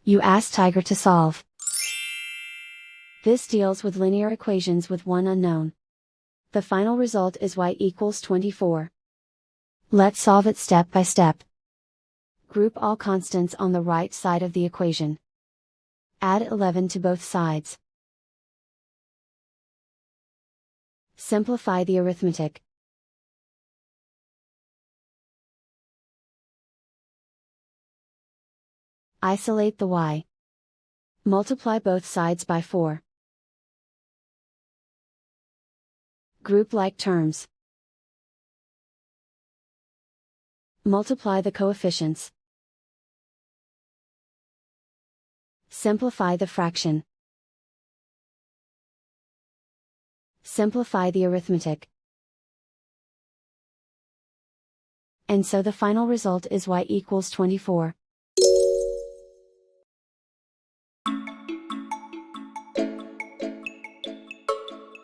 You ask Tiger to solve. This deals with linear equations with one unknown. The final result is y equals 24. Let's solve it step by step. Group all constants on the right side of the equation. Add 11 to both sides. Simplify the arithmetic. Isolate the y. Multiply both sides by 4. Group like terms. Multiply the coefficients. Simplify the fraction. Simplify the arithmetic. And so the final result is y equals 24.